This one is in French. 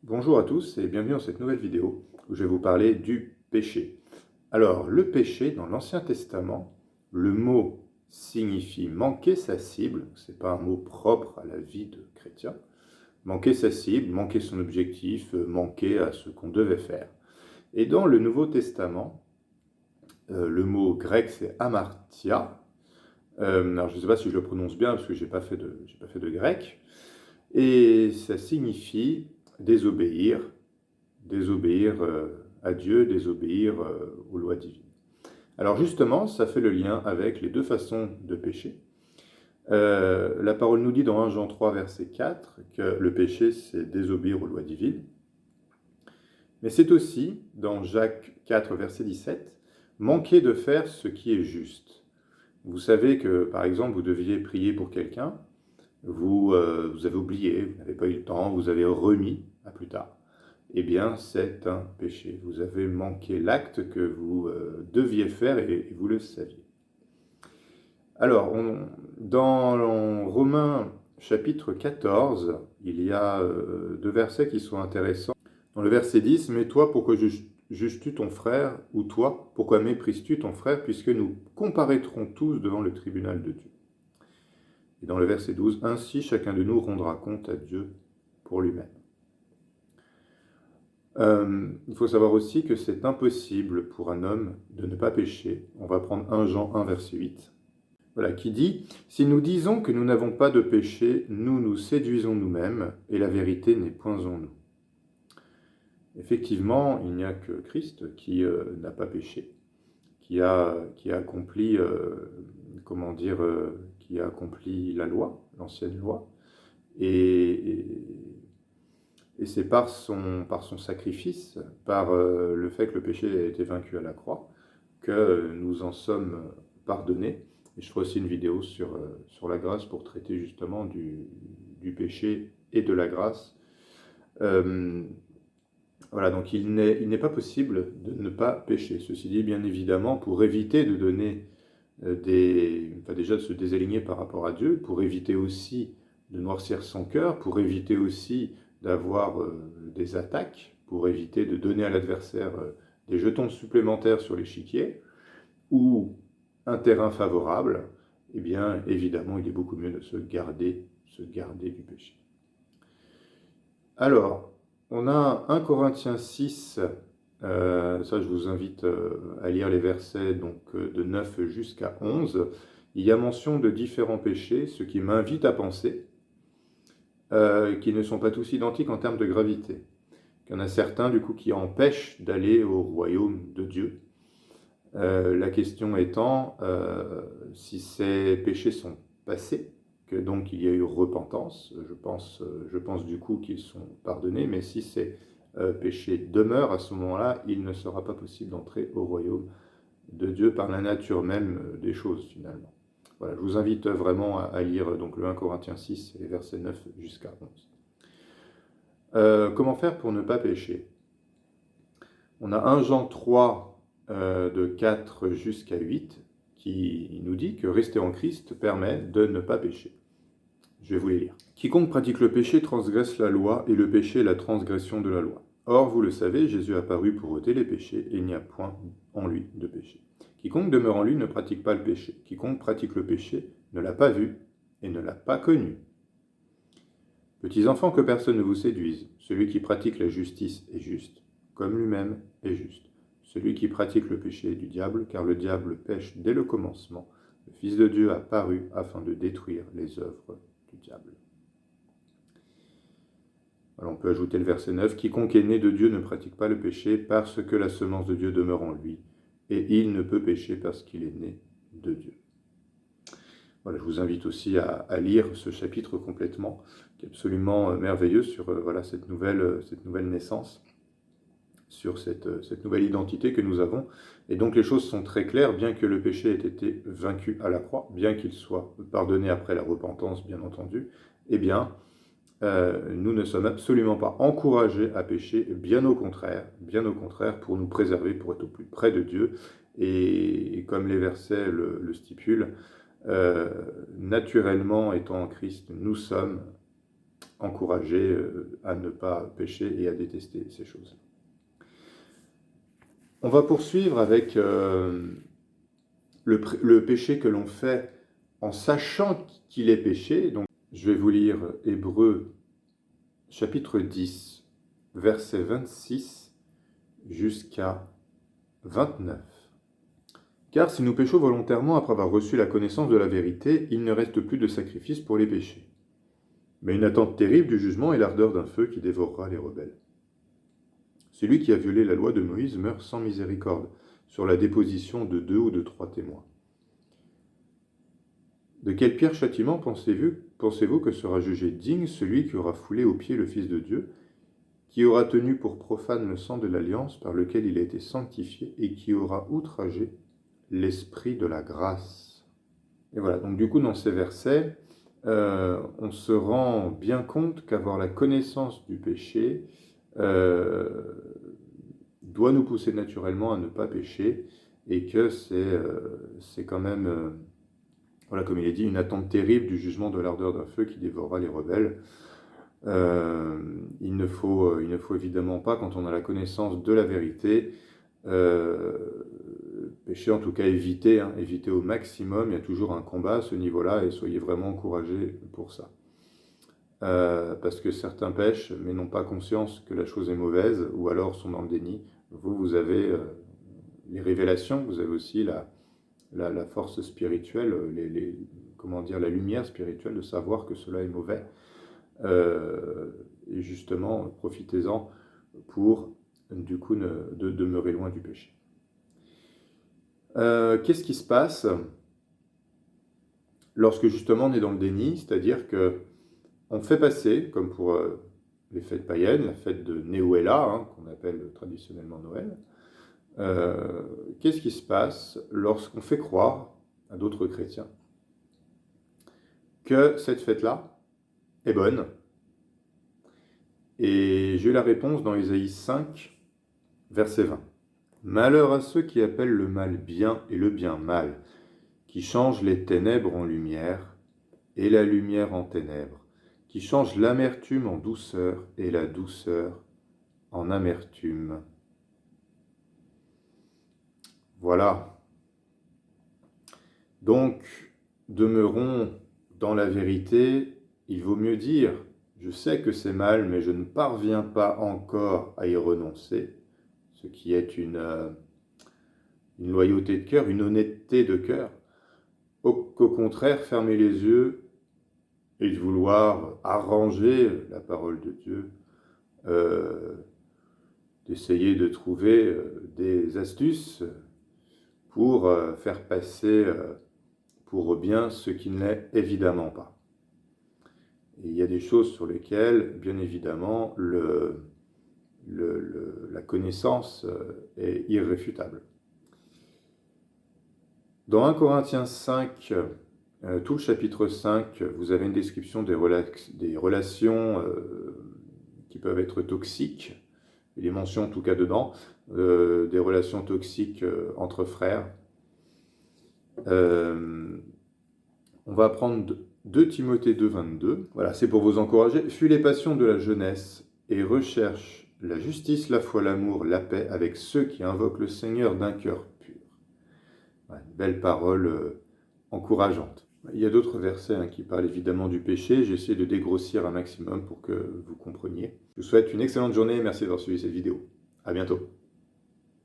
Bonjour à tous et bienvenue dans cette nouvelle vidéo où je vais vous parler du péché. Alors, le péché, dans l'Ancien Testament, le mot signifie manquer sa cible, ce n'est pas un mot propre à la vie de chrétien, manquer sa cible, manquer son objectif, manquer à ce qu'on devait faire. Et dans le Nouveau Testament, le mot grec c'est amartia. Alors je ne sais pas si je le prononce bien parce que je n'ai pas fait de grec, et ça signifie désobéir, à Dieu, désobéir aux lois divines. Alors justement, ça fait le lien avec les deux façons de pécher. La parole nous dit dans 1 Jean 3, verset 4, que le péché, c'est désobéir aux lois divines. Mais c'est aussi, dans Jacques 4, verset 17, manquer de faire ce qui est juste. Vous savez que, par exemple, vous deviez prier pour quelqu'un, vous avez oublié, vous n'avez pas eu le temps, vous avez remis à plus tard. Eh bien, c'est un péché. Vous avez manqué l'acte que vous deviez faire et vous le saviez. Alors, dans Romains chapitre 14, il y a deux versets qui sont intéressants. Dans le verset 10, « Mais toi, pourquoi juges-tu ton frère, ou toi, pourquoi méprises-tu ton frère, puisque nous comparaîtrons tous devant le tribunal de Dieu ?» Et dans le verset 12, « Ainsi chacun de nous rendra compte à Dieu pour lui-même. » Il faut savoir aussi que c'est impossible pour un homme de ne pas pécher. On va prendre 1 Jean 1, verset 8, voilà, qui dit « Si nous disons que nous n'avons pas de péché, nous nous séduisons nous-mêmes, et la vérité n'est point en nous. » Effectivement, il n'y a que Christ qui n'a pas péché, qui a accompli, qui a accompli la loi, l'ancienne loi, et c'est par son sacrifice, par le fait que le péché a été vaincu à la croix, que nous en sommes pardonnés. Et je ferai aussi une vidéo sur la grâce pour traiter justement du péché et de la grâce. Voilà, donc il n'est pas possible de ne pas pécher. Ceci dit, bien évidemment, pour éviter de donner déjà de se désaligner par rapport à Dieu, pour éviter aussi de noircir son cœur, pour éviter aussi d'avoir des attaques, pour éviter de donner à l'adversaire des jetons supplémentaires sur l'échiquier, ou un terrain favorable, eh bien évidemment il est beaucoup mieux de se garder du péché. Alors, on a 1 Corinthiens 6, ça je vous invite à lire les versets donc, de 9 jusqu'à 11. Il y a mention de différents péchés, ce qui m'invite à penser qu'ils ne sont pas tous identiques en termes de gravité. Il y en a certains du coup qui empêchent d'aller au royaume de Dieu. La question étant si ces péchés sont passés, que donc il y a eu repentance, je pense du coup qu'ils sont pardonnés, mais si ces péchés demeurent, à ce moment-là, il ne sera pas possible d'entrer au royaume de Dieu par la nature même des choses finalement. Voilà, je vous invite vraiment à lire donc, le 1 Corinthiens 6, les versets 9 jusqu'à 11. Comment faire pour ne pas pécher? On a 1 Jean 3, de 4 jusqu'à 8, qui nous dit que rester en Christ permet de ne pas pécher. Je vais vous les lire. « Quiconque pratique le péché transgresse la loi, et le péché est la transgression de la loi. Or, vous le savez, Jésus est apparu pour ôter les péchés, et il n'y a point en lui de péché. Quiconque demeure en lui ne pratique pas le péché. Quiconque pratique le péché ne l'a pas vu et ne l'a pas connu. Petits enfants, que personne ne vous séduise. Celui qui pratique la justice est juste, comme lui-même est juste. Celui qui pratique le péché est du diable, car le diable pêche dès le commencement. Le Fils de Dieu a paru afin de détruire les œuvres du diable. » Alors on peut ajouter le verset 9. « Quiconque est né de Dieu ne pratique pas le péché, parce que la semence de Dieu demeure en lui, et il ne peut pécher parce qu'il est né de Dieu. » Voilà, je vous invite aussi à lire ce chapitre complètement, qui est absolument merveilleux sur voilà, cette nouvelle naissance, sur cette nouvelle identité que nous avons. Et donc les choses sont très claires, bien que le péché ait été vaincu à la croix, bien qu'il soit pardonné après la repentance, bien entendu, eh bien, nous ne sommes absolument pas encouragés à pécher, bien au contraire, pour nous préserver, pour être au plus près de Dieu. Et comme les versets le stipulent, naturellement, étant en Christ, nous sommes encourager à ne pas pécher et à détester ces choses. On va poursuivre avec le péché que l'on fait en sachant qu'il est péché. Donc, je vais vous lire Hébreux chapitre 10, versets 26 jusqu'à 29. Car si nous péchons volontairement après avoir reçu la connaissance de la vérité, il ne reste plus de sacrifice pour les péchés, mais une attente terrible du jugement et l'ardeur d'un feu qui dévorera les rebelles. Celui qui a violé la loi de Moïse meurt sans miséricorde, sur la déposition de 2 ou de 3 témoins. De quel pire châtiment pensez-vous que sera jugé digne celui qui aura foulé aux pieds le Fils de Dieu, qui aura tenu pour profane le sang de l'alliance par lequel il a été sanctifié et qui aura outragé l'esprit de la grâce? Et voilà, donc du coup dans ces versets, on se rend bien compte qu'avoir la connaissance du péché doit nous pousser naturellement à ne pas pécher, et que c'est quand même, voilà, comme il est dit, une attente terrible du jugement de l'ardeur d'un feu qui dévorera les rebelles. Il ne faut évidemment pas, quand on a la connaissance de la vérité, pécher, en tout cas éviter au maximum. Il y a toujours un combat à ce niveau-là, et soyez vraiment encouragés pour ça. Parce que certains pêchent mais n'ont pas conscience que la chose est mauvaise, ou alors sont dans le déni. Vous avez les révélations, vous avez aussi la force spirituelle, comment dire, la lumière spirituelle de savoir que cela est mauvais. Et justement, profitez-en pour, du coup, de demeurer loin du péché. Qu'est-ce qui se passe lorsque justement on est dans le déni? C'est-à-dire que on fait passer, comme pour les fêtes païennes, la fête de Néouéla, qu'on appelle traditionnellement Noël. Qu'est-ce qui se passe lorsqu'on fait croire à d'autres chrétiens que cette fête-là est bonne? Et j'ai eu la réponse dans Ésaïe 5, verset 20. « Malheur à ceux qui appellent le mal bien et le bien mal, qui changent les ténèbres en lumière et la lumière en ténèbres, qui changent l'amertume en douceur et la douceur en amertume. » Voilà. Donc, demeurons dans la vérité. Il vaut mieux dire « Je sais que c'est mal, mais je ne parviens pas encore à y renoncer », ce qui est une loyauté de cœur, une honnêteté de cœur, qu'au contraire, fermer les yeux et de vouloir arranger la parole de Dieu, d'essayer de trouver des astuces pour faire passer pour bien ce qui ne l'est évidemment pas. Et il y a des choses sur lesquelles, bien évidemment, la connaissance est irréfutable. Dans 1 Corinthiens 5, tout le chapitre 5, vous avez une description des relations qui peuvent être toxiques. Il est mention en tout cas dedans, des relations toxiques entre frères. On va prendre 2 Timothée 2, 22. Voilà, c'est pour vous encourager. « Fuis les passions de la jeunesse et recherche la justice, la foi, l'amour, la paix avec ceux qui invoquent le Seigneur d'un cœur pur. » Voilà, une belle parole encourageante. Il y a d'autres versets qui parlent évidemment du péché. J'ai essayé de dégrossir un maximum pour que vous compreniez. Je vous souhaite une excellente journée et merci d'avoir suivi cette vidéo. À bientôt.